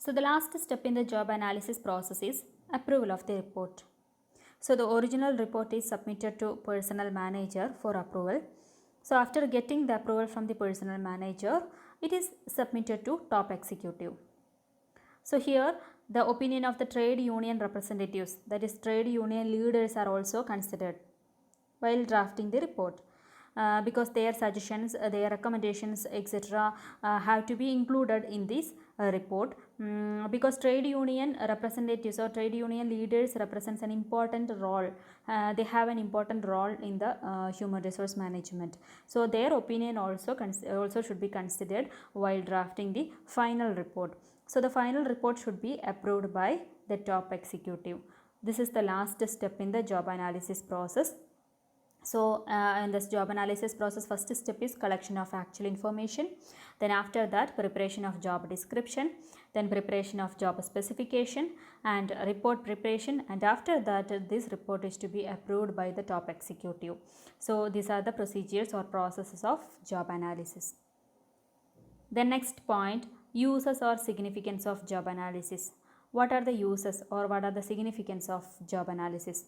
So the last step in the job analysis process is approval of the report. So the original report is submitted to personnel manager for approval. So after getting the approval from the personnel manager, it is submitted to top executive. So here the opinion of the trade union representatives, that is trade union leaders, are also considered while drafting the report. Because their suggestions, their recommendations, etc., have to be included in this report. Because trade union representatives or trade union leaders represents an important role. They have an important role in the human resource management. So their opinion also should be considered while drafting the final report. So the final report should be approved by the top executive. This is the last step in the job analysis process. So in this job analysis process, first step is collection of actual information. Then after that, preparation of job description, then preparation of job specification and report preparation, and after that this report is to be approved by the top executive. So these are the procedures or processes of job analysis. The next point, uses or significance of job analysis. What are the uses or what are the significance of job analysis?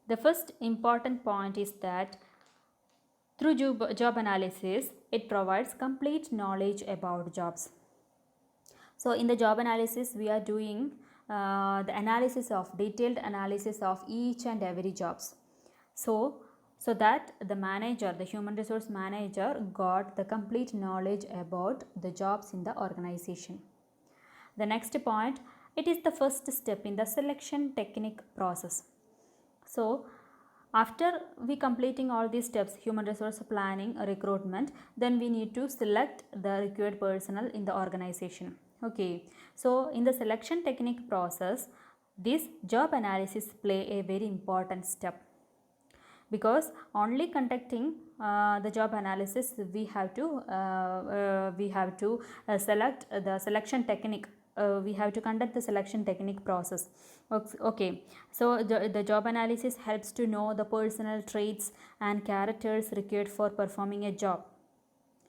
The first important point is that through job analysis, it provides complete knowledge about jobs. So in the job analysis, we are doing the analysis of detailed analysis of each and every jobs. So that the manager, the human resource manager, got the complete knowledge about the jobs in the organization. The next point, it is the first step in the selection technique process. So after we completing all these steps, human resource planning, recruitment, then we need to select the required personnel in the organization. Okay, so in the selection technique process, this job analysis play a very important step, because only conducting the job analysis we have to select the selection technique. We have to conduct the selection technique process. Okay, so the job analysis helps to know the personal traits and characters required for performing a job.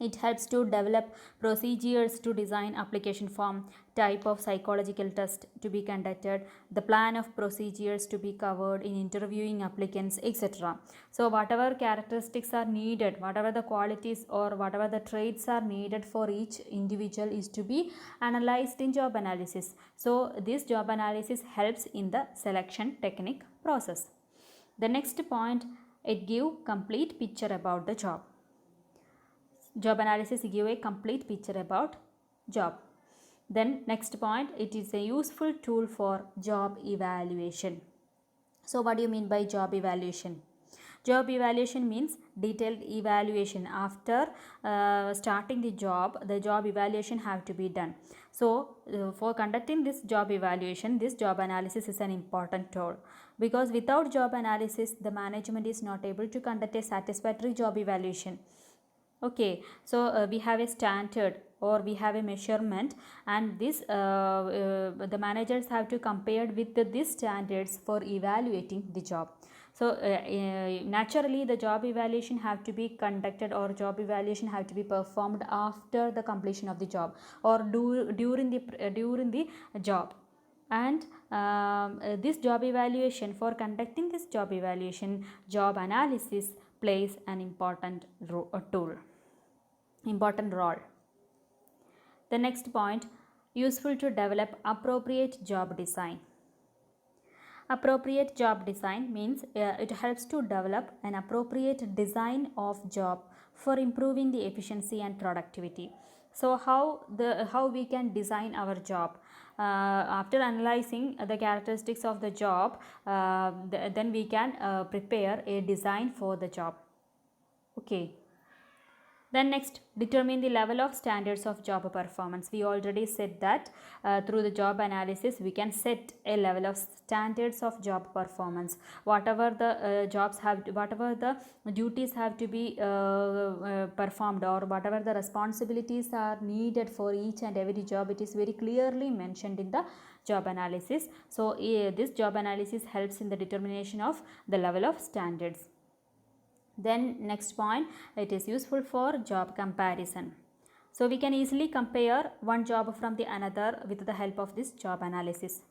It helps to develop procedures to design application form, type of psychological test to be conducted, the plan of procedures to be covered in interviewing applicants, etc. So whatever characteristics are needed, whatever the qualities or whatever the traits are needed for each individual is to be analyzed in job analysis. So this job analysis helps in the selection technique process. The next point, it gives complete picture about the job. Job analysis give a complete picture about job. Then next point, it is a useful tool for job evaluation. So what do you mean by job evaluation? Job evaluation means detailed evaluation. After starting the job evaluation have to be done. So for conducting this job evaluation, this job analysis is an important tool, because without job analysis, the management is not able to conduct a satisfactory job evaluation. Okay, so we have a standard or we have a measurement, and this the managers have to compare with these standards for evaluating the job. So naturally the job evaluation have to be conducted, or job evaluation have to be performed after the completion of the job, or during the job. And this job evaluation, for conducting this job evaluation, job analysis plays an important role. The next point, useful to develop appropriate job design. Appropriate job design means it helps to develop an appropriate design of job for improving the efficiency and productivity. So how we can design our job? After analyzing the characteristics of the job, then we can prepare a design for the job. Okay. Then next, determine the level of standards of job performance. We already said that through the job analysis we can set a level of standards of job performance. Whatever the whatever the duties have to be performed, or whatever the responsibilities are needed for each and every job, it is very clearly mentioned in the job analysis. So this job analysis helps in the determination of the level of standards. Then next point, it is useful for job comparison. So we can easily compare one job from the another with the help of this job analysis.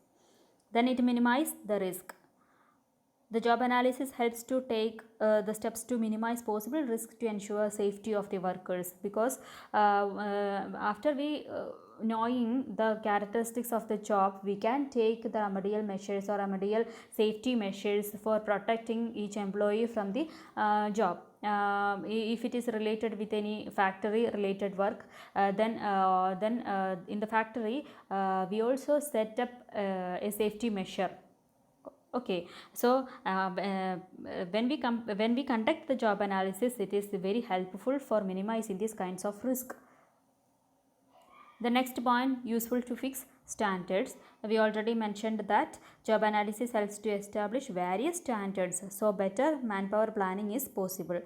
Then it minimizes the risk. The job analysis helps to take the steps to minimize possible risk to ensure safety of the workers, because after we knowing the characteristics of the job, we can take the remedial measures or remedial safety measures for protecting each employee from the job. If it is related with any factory related work, then in the factory we also set up a safety measure. Okay, so when we conduct the job analysis, it is very helpful for minimizing these kinds of risk. The next point, useful to fix standards. We already mentioned that job analysis helps to establish various standards, so better manpower planning is possible.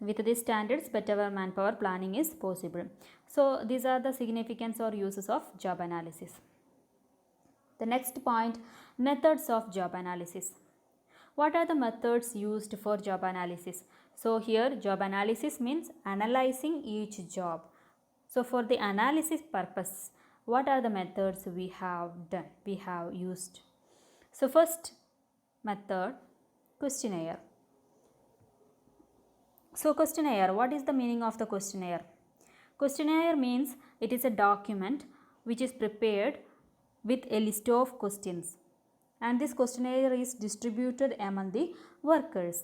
With these standards, better manpower planning is possible. So these are the significance or uses of job analysis. The next point, methods of job analysis. What are the methods used for job analysis? So here job analysis means analyzing each job. So for the analysis purpose, what are the methods we have done, we have used? So first method, questionnaire. So questionnaire, what is the meaning of the questionnaire? Questionnaire means it is a document which is prepared with a list of questions, and this questionnaire is distributed among the workers.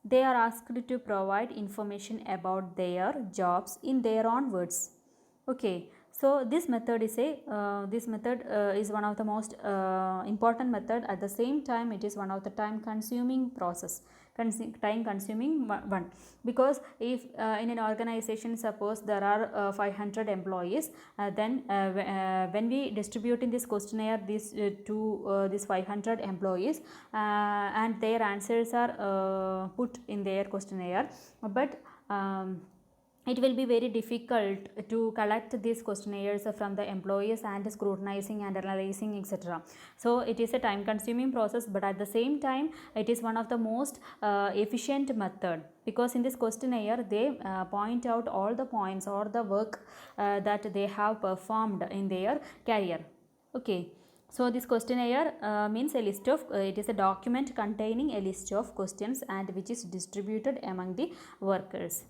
They are asked to provide information about their jobs in their own words. Okay, so this method is is one of the most important method. At the same time, it is one of the time consuming process, time consuming one, because if in an organization, suppose there are 500 employees, then when we distribute in this questionnaire to these 500 employees, and their answers are put in their questionnaire, but it will be very difficult to collect these questionnaires from the employees and scrutinizing and analyzing, etc. So it is a time consuming process, but at the same time it is one of the most efficient method, because in this questionnaire they point out all the points or the work that they have performed in their career. Okay, so this questionnaire means a list of it is a document containing a list of questions and which is distributed among the workers.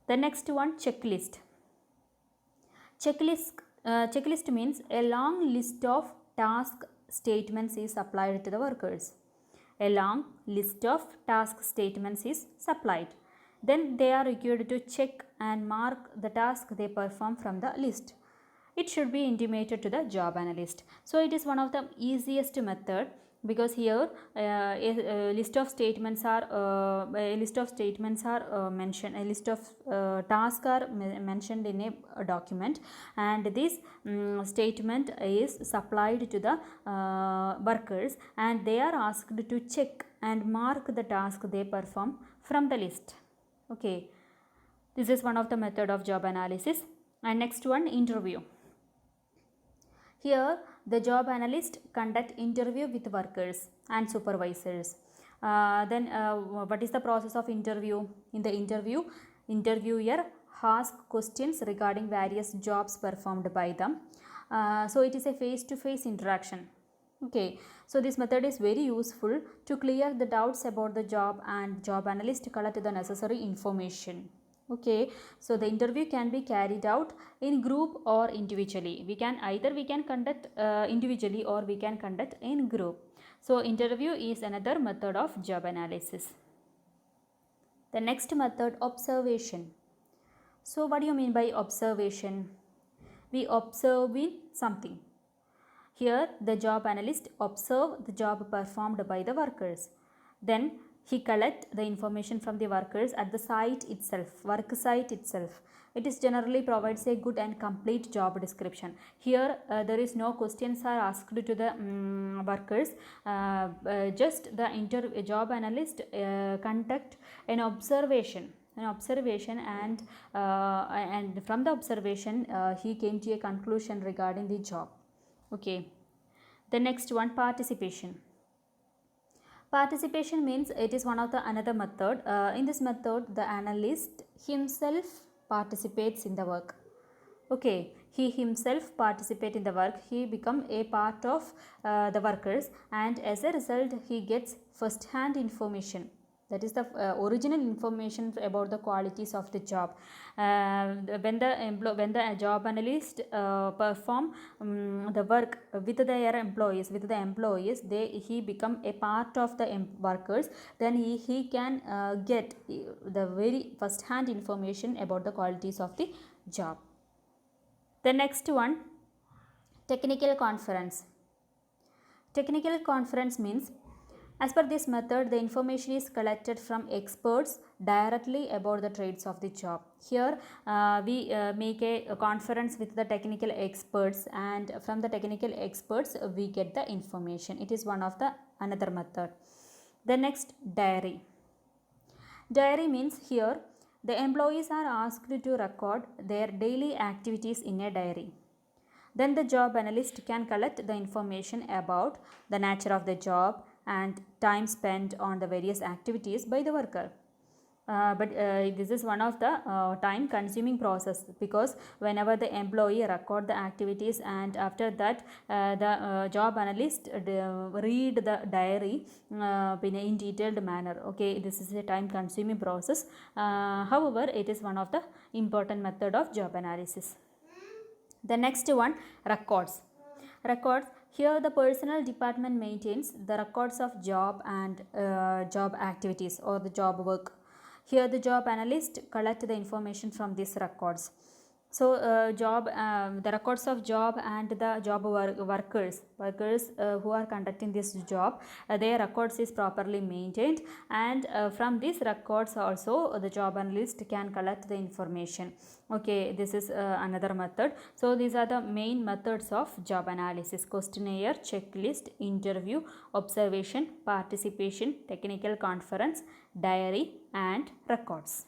The next one, checklist. Checklist means a long list of task statements is applied to the workers. A long list of task statements is supplied. Then they are required to check and mark the task they perform from the list. It should be intimated to the job analyst. So it is one of the easiest method, because here a list of statements are mentioned, a list of tasks are mentioned in a document, and this statement is supplied to the workers, and they are asked to check and mark the task they perform from the list. Okay, this is one of the method of job analysis. And next one, interview. Here the job analyst conduct interview with workers and supervisors. What is the process of interview? In the interview, interviewer asks questions regarding various jobs performed by them. So it is a face-to-face interaction. Okay, so this method is very useful to clear the doubts about the job, and job analyst collect the necessary information. Okay, so the interview can be carried out in group or individually. We can conduct individually, or we can conduct in group. So interview is another method of job analysis. The next method, observation. So what do you mean by observation? We observe something. Here the job analyst observe the job performed by the workers. Then he collect the information from the workers at the site itself, work site itself. It is generally provides a good and complete job description. Here there is no questions are asked to the workers. Just the job analyst conduct an observation, and from the observation he came to a conclusion regarding the job. Okay, the next one, participation. Participation means it is one of the another method. In this method, the analyst himself participates in the work. Okay, he himself participate in the work, he become a part of the workers, and as a result he gets first hand information. That is the original information about the qualities of the job. When the job analyst perform the work with their employees, he become a part of the workers, then he can get the very first hand information about the qualities of the job. The next one, technical conference. Technical conference means, as per this method, the information is collected from experts directly about the trades of the job. Here we make a conference with the technical experts, and from the technical experts we get the information. It is one of the another method. The next, diary. Diary means here the employees are asked to record their daily activities in a diary. Then the job analyst can collect the information about the nature of the job and time spent on the various activities by the worker. But this is one of the time consuming process, because whenever the employee record the activities and after that the job analyst read the diary in detailed manner. Okay, this is a time consuming process. However, it is one of the important method of job analysis. The next one, records. Records, here the personnel department maintains the records of job and job activities or the job work. Here the job analyst collect the information from these records. So the records of job and the job workers who are conducting this job, their records is properly maintained, and from these records also the job analyst can collect the information. Okay, this is another method. So these are the main methods of job analysis: questionnaire, checklist, interview, observation, participation, technical conference, diary and records.